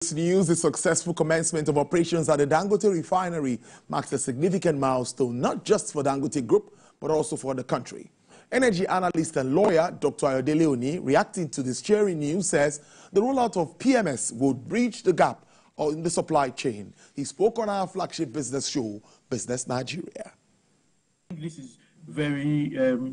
This news, the successful commencement of operations at the Dangote Refinery marks a significant milestone, not just for Dangote Group, but also for the country. Energy analyst and lawyer Dr. Ayodele Oni, reacting to this cheering news, says the rollout of PMS would bridge the gap in the supply chain. He spoke on our flagship business show, Business Nigeria. This is very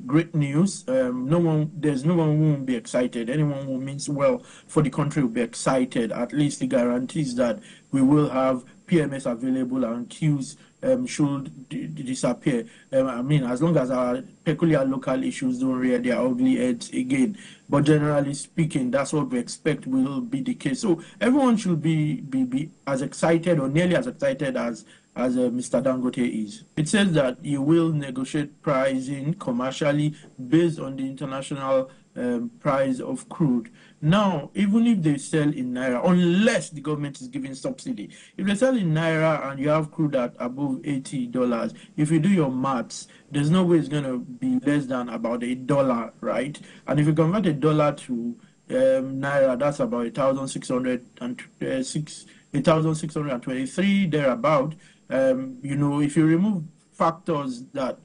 great news. There's no one who won't be excited. Anyone who means well for the country will be excited. At least it guarantees that we will have PMS available and queues should disappear. As long as our peculiar local issues don't rear their ugly heads again. But generally speaking, that's what we expect will be the case. So everyone should be as excited or nearly as excited as Mr. Dangote is. It says that you will negotiate pricing commercially based on the international price of crude. Now, even if they sell in Naira, unless the government is giving subsidy, if they sell in Naira and you have crude at above $80, if you do your maths, there's no way it's going to be less than about $1, right? And if you convert $1 to Naira, that's about 1,623 thereabout. If you remove factors that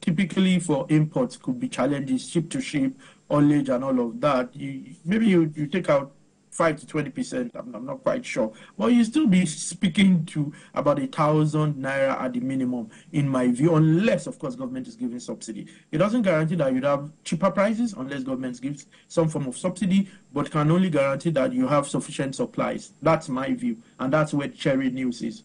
typically for imports could be challenges, ship to ship, haulage and all of that, maybe you take out 5 to 20%, I'm not quite sure, but you still be speaking to about 1,000 Naira at the minimum, in my view, unless, of course, government is giving subsidy. It doesn't guarantee that you'd have cheaper prices unless government gives some form of subsidy, but can only guarantee that you have sufficient supplies. That's my view, and that's where cherry news is.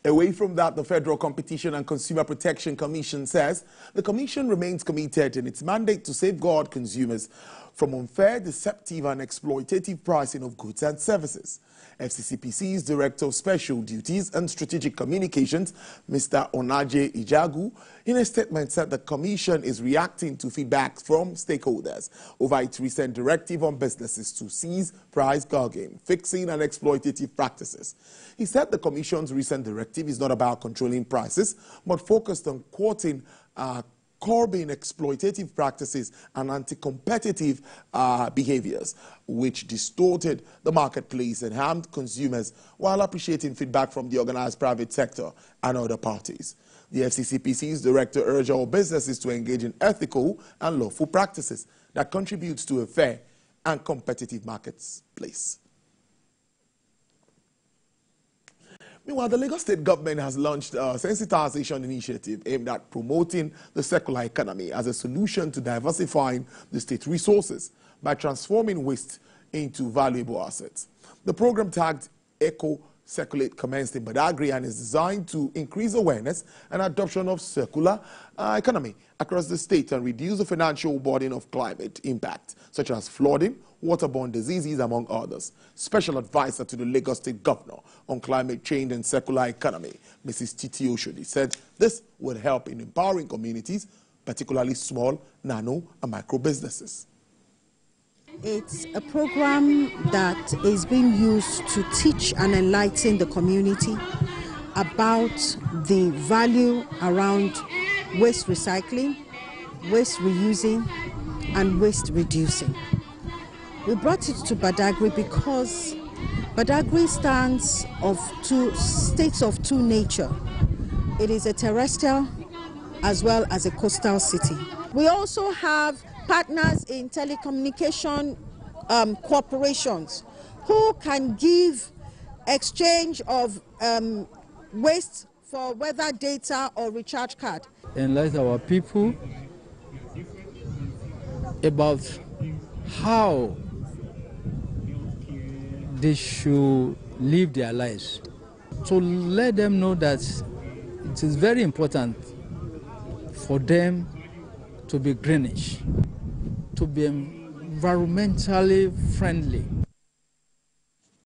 Away from that, the Federal Competition and Consumer Protection Commission says the Commission remains committed in its mandate to safeguard consumers from unfair, deceptive and exploitative pricing of goods and services. FCCPC's Director of Special Duties and Strategic Communications, Mr. Onaje Ijagu, in a statement said the Commission is reacting to feedback from stakeholders over its recent directive on businesses to cease price gouging, fixing and exploitative practices. He said the Commission's recent directive is not about controlling prices, but focused on curbing exploitative practices and anti-competitive behaviors, which distorted the marketplace and harmed consumers, while appreciating feedback from the organized private sector and other parties. The FCCPC's director urged all businesses to engage in ethical and lawful practices that contribute to a fair and competitive marketplace. Meanwhile, the Lagos State government has launched a sensitization initiative aimed at promoting the circular economy as a solution to diversifying the state resources by transforming waste into valuable assets. The program, tagged Eco Circulate, commenced in Badagry and is designed to increase awareness and adoption of circular economy across the state and reduce the financial burden of climate impact, such as flooding, waterborne diseases, among others. Special advisor to the Lagos State Governor on climate change and circular economy, Mrs. Titi Oshodi, said this would help in empowering communities, particularly small, nano, and micro businesses. It's a program that is being used to teach and enlighten the community about the value around waste recycling, waste reusing, and waste reducing. We brought it to Badagry because Badagry stands of states of two nature. It is a terrestrial as well as a coastal city. We also have partners in telecommunication corporations who can give exchange of waste for weather data or recharge card. Enlighten our people about how they should live their lives, to let them know that it is very important for them to be greenish, to be environmentally friendly.